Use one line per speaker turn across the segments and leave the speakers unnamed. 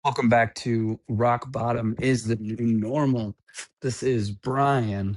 Welcome back to Rock Bottom is the New Normal. This is Brian.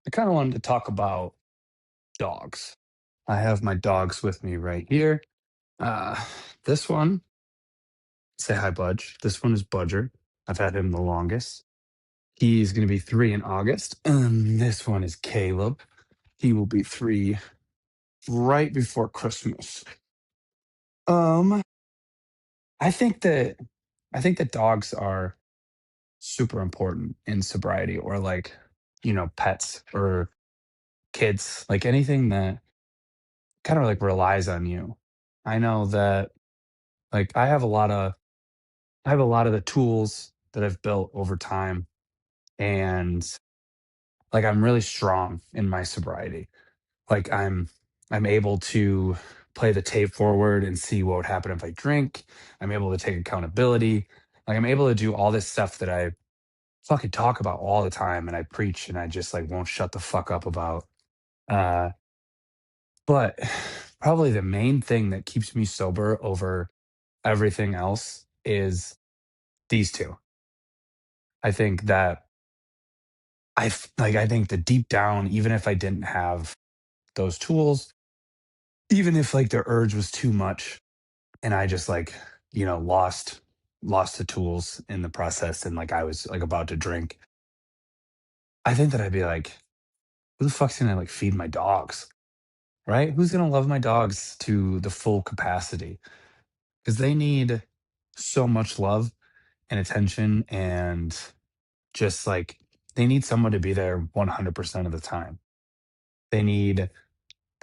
I kind of wanted to talk about dogs. I have my dogs with me right here. Uh, this one, say hi, Budge. This one is Budger. I've had him the longest. He's going to be 3 in August. This one is Caleb. He will be 3 right before Christmas. Um, I think that I think that dogs are super important in sobriety or like, pets or kids, like anything that kind of like relies on you. I know that like I have a lot of the tools that I've built over time and like I'm really strong in my sobriety. Like I'm able to play the tape forward and see what would happen if I drink. I'm able to take accountability. Like I'm able to do all this stuff that I fucking talk about all the time and I preach and I just like won't shut the fuck up about. Uh, but probably the main thing that keeps me sober over everything else is these two. I think that I think that deep down, even if I didn't have those tools, even if like the urge was too much and I just like, lost the tools in the process and like I was like about to drink, I think that I'd be like, who the fuck's gonna like feed my dogs? Right? Who's gonna love my dogs to the full capacity? Because they need so much love and attention and just like they need someone to be there 100% of the time. They need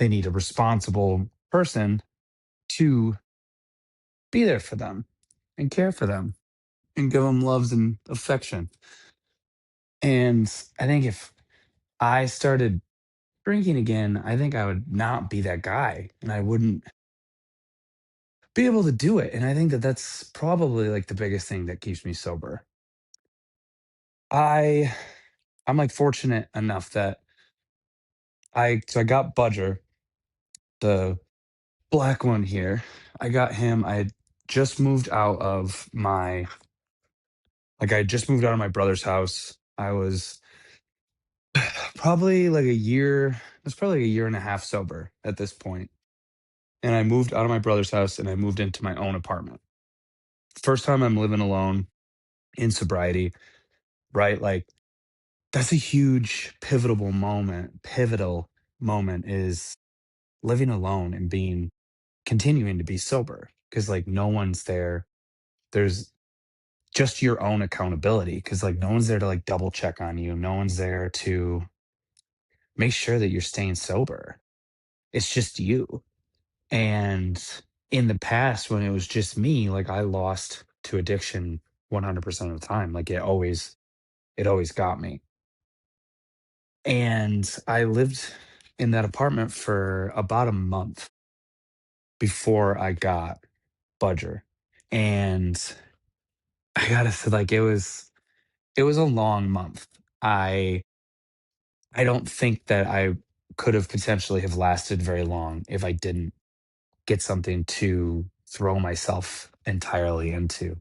they need a responsible person to be there for them and care for them and give them loves and affection. And I think if I started drinking again, I think I would not be that guy and I wouldn't be able to do it. And I think that that's probably like the biggest thing that keeps me sober. I I'm like fortunate enough that I got Budger, the black one here. I got him. I had just moved out of my like I had just moved out of my brother's house. I was probably like a year, it was probably a year and a half sober at this point. And I moved out of my brother's house and I moved into my own apartment. First time I'm living alone in sobriety, right? Like that's a huge pivotal moment is living alone and being continuing to be sober because like no one's there. There's just your own accountability because like no one's there to like double check on you. No one's there to make sure that you're staying sober. It's just you. And in the past, when it was just me, like I lost to addiction 100% of the time. Like it always got me. And I lived in that apartment for about a month before I got Budger. And I gotta say, like it was a long month. I I don't think that I could have potentially have lasted very long if I didn't get something to throw myself entirely into.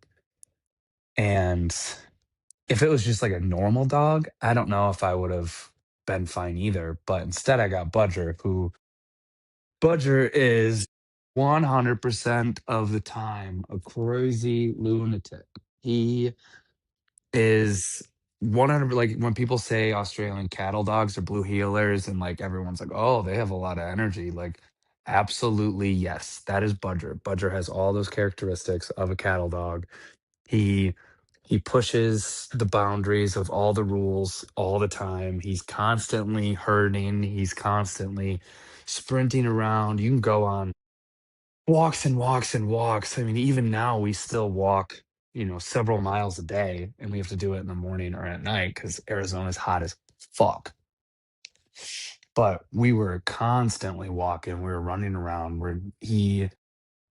And if it was just like a normal dog, I don't know if I would have been fine either. But instead I got Budger is 100% of the time a crazy lunatic. He is 100 like when people say Australian cattle dogs are blue heelers and like everyone's like, "Oh, they have a lot of energy." Like absolutely yes, that is Budger. Budger has all those characteristics of a cattle dog. He he pushes the boundaries of all the rules all the time. He's constantly herding, he's constantly sprinting around. You can go on walks and walks and walks. I mean, even now we still walk, several miles a day, and we have to do it in the morning or at night because Arizona's hot as fuck. But we were constantly walking. We were running around. Where he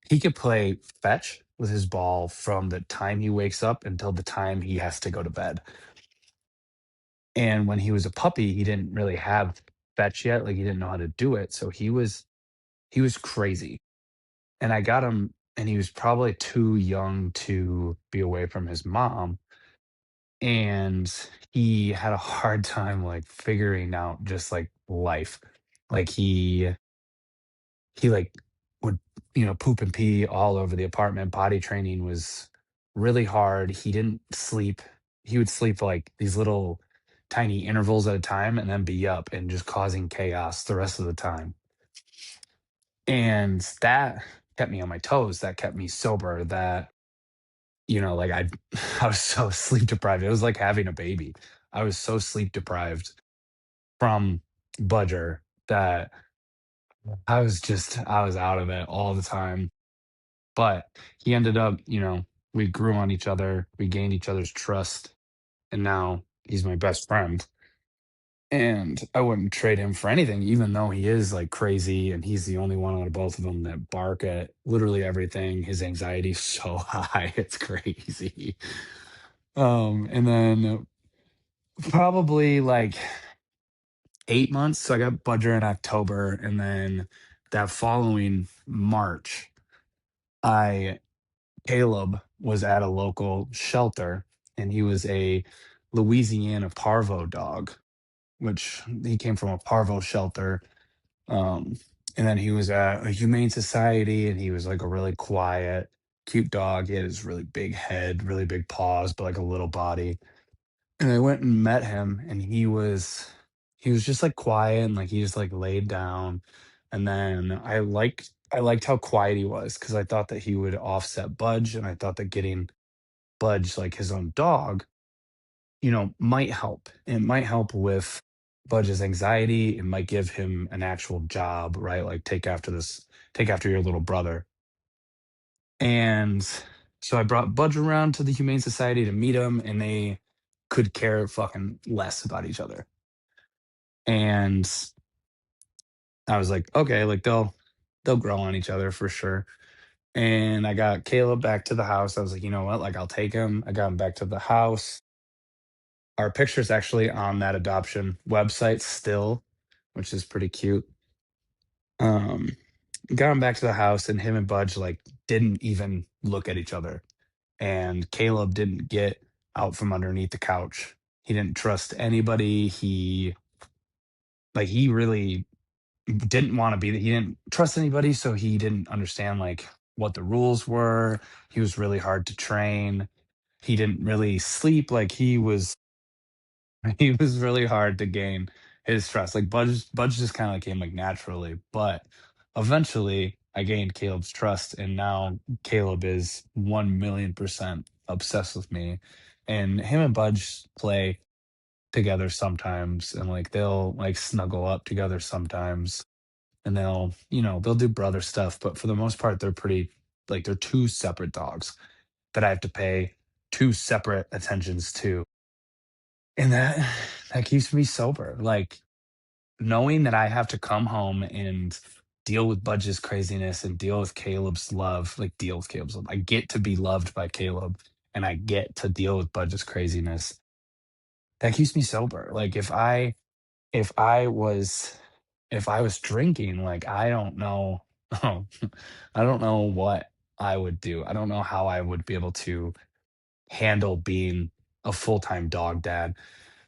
could play fetch with his ball from the time he wakes up until the time he has to go to bed. And when he was a puppy, he didn't really have fetch yet. Like he didn't know how to do it. So he was crazy. And I got him and he was probably too young to be away from his mom, and he had a hard time, like, figuring out just, like, life. Like, he, like, would, poop and pee all over the apartment. Potty training was really hard. He didn't sleep. He would sleep, like, these little tiny intervals at a time and then be up and just causing chaos the rest of the time. And that kept me on my toes. That kept me sober. That, like, I was so sleep deprived. It was like having a baby. I was so sleep deprived from Budger that I was out of it all the time. But he ended up, we grew on each other, we gained each other's trust, and now he's my best friend. And I wouldn't trade him for anything, even though he is like crazy and he's the only one out of both of them that bark at literally everything. His anxiety's so high, it's crazy. And then probably like 8 months. So I got Budger in October, and then that following March, I Caleb was at a local shelter, and he was a Louisiana parvo dog, which he came from a parvo shelter. Um, and then he was at a humane society, and he was like a really quiet, cute dog. He had his really big head, really big paws, but like a little body. And I went and met him, and he was just like quiet, and like he just like laid down. And then I liked how quiet he was, because I thought that he would offset Budge, and I thought that getting Budge like his own dog, might help. It might help with Budge's anxiety. It might give him an actual job, right? Like take after your little brother. And so I brought Budge around to the Humane Society to meet him, and they could care fucking less about each other. And I was like, okay, like they'll grow on each other for sure. And I got Caleb back to the house. I was like, you know what? Like, I'll take him. I got him back to the house. Our picture's actually on that adoption website still, which is pretty cute. Um, got him back to the house, and him and Budge like didn't even look at each other. And Caleb didn't get out from underneath the couch. He didn't trust anybody. He really didn't want to be he didn't trust anybody, so he didn't understand like what the rules were. He was really hard to train. He didn't really sleep. Like he was really hard to gain his trust. Like Budge just kind of came like naturally, but eventually I gained Caleb's trust, and now Caleb is 1,000,000% obsessed with me. And him and Budge play together sometimes, and like they'll like snuggle up together sometimes, and they'll do brother stuff, but for the most part they're pretty, like, they're two separate dogs that I have to pay two separate attentions to. And that keeps me sober. Like, knowing that I have to come home and deal with Budge's craziness and deal with Caleb's love, like deal with Caleb's love. I get to be loved by Caleb, and I get to deal with Budge's craziness. That keeps me sober. Like, if I was drinking, like, I don't know. I don't know what I would do. I don't know how I would be able to handle being a full-time dog dad.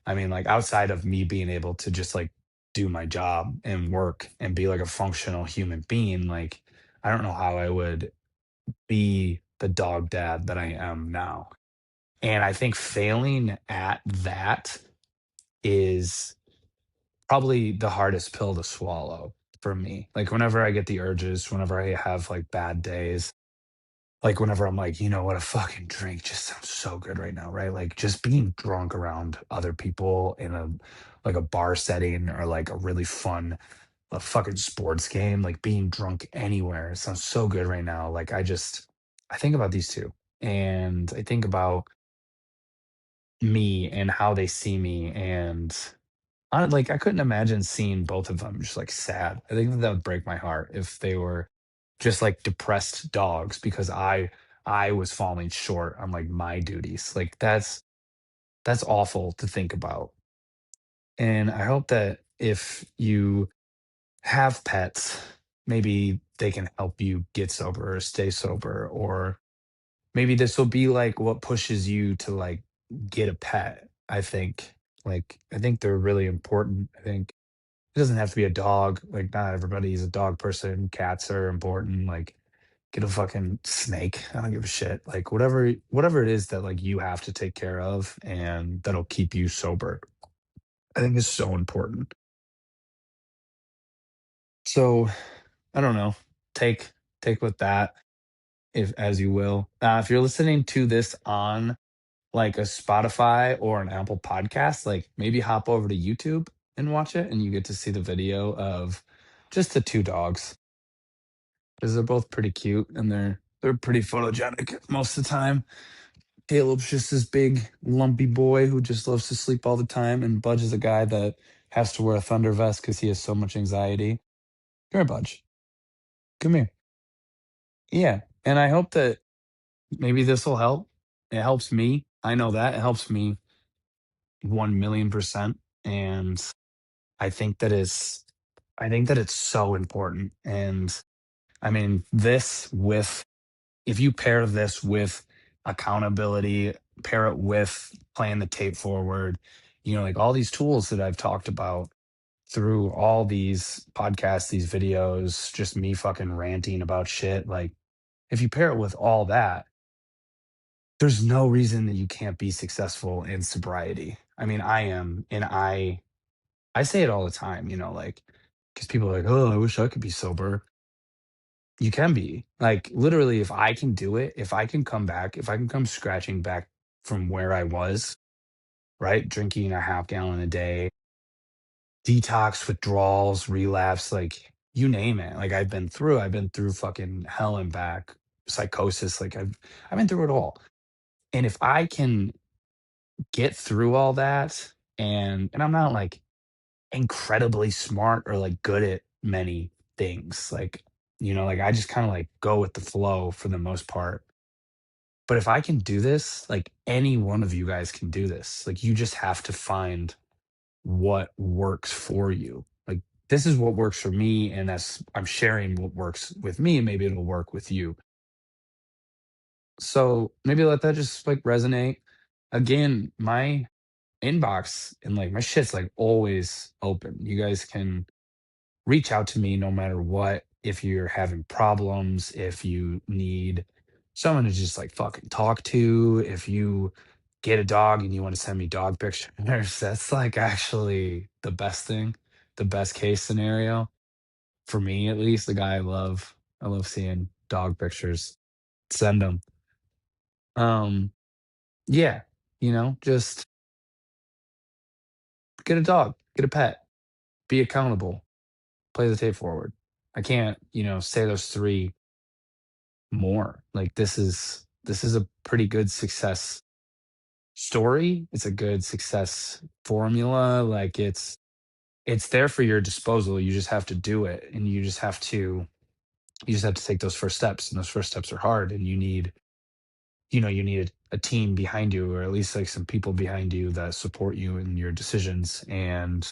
I mean, like, outside of me being able to just, like, do my job and work and be, like, a functional human being, like, I don't know how I would be the dog dad that I am now. And I think failing at that is probably the hardest pill to swallow for me. Like, whenever I get the urges, whenever I have, like, bad days, like, whenever I'm like, "You know what? A fucking drink just sounds so good right now," right? Like, just being drunk around other people in a bar setting, or, like, a really fun, a fucking sports game, like, being drunk anywhere sounds so good right now. Like, I think about these 2, and I think about me and how they see me, and I couldn't imagine seeing both of them just, like, sad. I think that would break my heart if they were just, like, depressed dogs because I was falling short on, like, my duties. Like, that's awful to think about. And I hope that if you have pets, maybe they can help you get sober or stay sober, or maybe this will be like what pushes you to like get a pet. I think they're really important. I think it doesn't have to be a dog. Like not everybody's a dog person. Cats are important. Like get a fucking snake. I don't give a shit. Like whatever it is that like you have to take care of and that'll keep you sober. I think is so important. So I don't know. Take take with that if as you will. If you're listening to this on like a Spotify or an Apple podcast, like maybe hop over to YouTube and watch it, and you get to see the video of just the two dogs because they're both pretty cute and they're pretty photogenic most of the time. Caleb's just this big lumpy boy who just loves to sleep all the time, and Budge is a guy that has to wear a thunder vest because he has so much anxiety. Come here, Budge. Come here. Yeah, and I hope that maybe this will help. It helps me. I know that it helps me 1,000,000%. And I think that is I think that it's so important. And I mean, this with if you pair this with accountability, pair it with playing the tape forward, like all these tools that I've talked about through all these podcasts, these videos, just me fucking ranting about shit. Like, if you pair it with all that, there's no reason that you can't be successful in sobriety. I mean, I am, and I say it all the time, like because people are like, "Oh, I wish I could be sober." You can be. Like literally, if I can do it, if I can come back, if I can come scratching back from where I was, right, drinking a half gallon a day, detox, withdrawals, relapse, like you name it. Like I've been through fucking hell and back, psychosis. Like I've been through it all. And if I can get through all that, and I'm not like incredibly smart or like good at many things. Like, like I just kind of like go with the flow for the most part. But if I can do this, like any one of you guys can do this. Like you just have to find what works for you. Like this is what works for me, and that's I'm sharing what works with me, and maybe it'll work with you. So maybe let that just like resonate. Again, my inbox and like my shit's like always open. You guys can reach out to me no matter what. If you're having problems, if you need someone to just like fucking talk to, if you get a dog and you want to send me dog pictures, that's like actually the best thing, the best case scenario for me at least. The guy I love, I love seeing dog pictures. Send them. Um, yeah, just get a dog, get a pet, be accountable, play the tape forward. I can't, say those three more. Like this is a pretty good success story. It's a good success formula. Like it's there for your disposal. You just have to do it, and you just have to take those first steps, and those first steps are hard, and you need a team behind you, or at least like some people behind you that support you in your decisions, and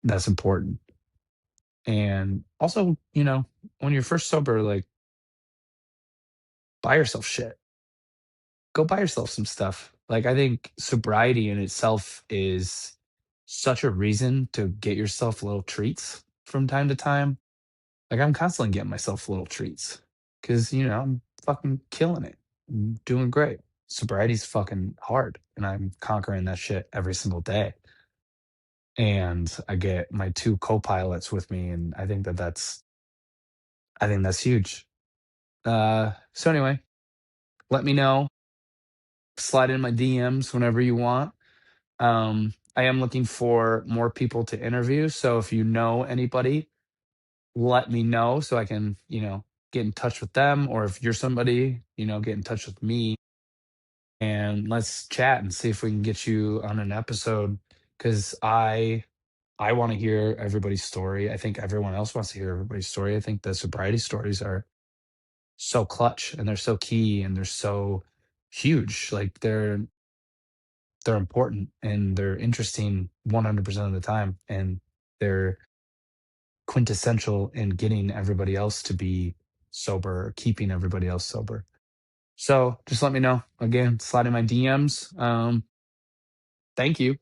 that's important. And also, when you're first sober, like buy yourself shit, go buy yourself some stuff. Like I think sobriety in itself is such a reason to get yourself little treats from time to time. Like I'm constantly getting myself little treats because I'm fucking killing it. I'm doing great. Sobriety's fucking hard, and I'm conquering that shit every single day. And I get my two co-pilots with me, and I think that's huge. So anyway, let me know. Slide in my DMs whenever you want. I am looking for more people to interview. So if you know anybody, let me know so I can, get in touch with them. Or if you're somebody, get in touch with me and let's chat and see if we can get you on an episode. Cause I want to hear everybody's story. I think everyone else wants to hear everybody's story. I think the sobriety stories are so clutch, and they're so key, and they're so huge. Like they're important and they're interesting 100% of the time, and they're quintessential in getting everybody else to be sober, or keeping everybody else sober. So just let me know. Again, slide in my DMs. Thank you.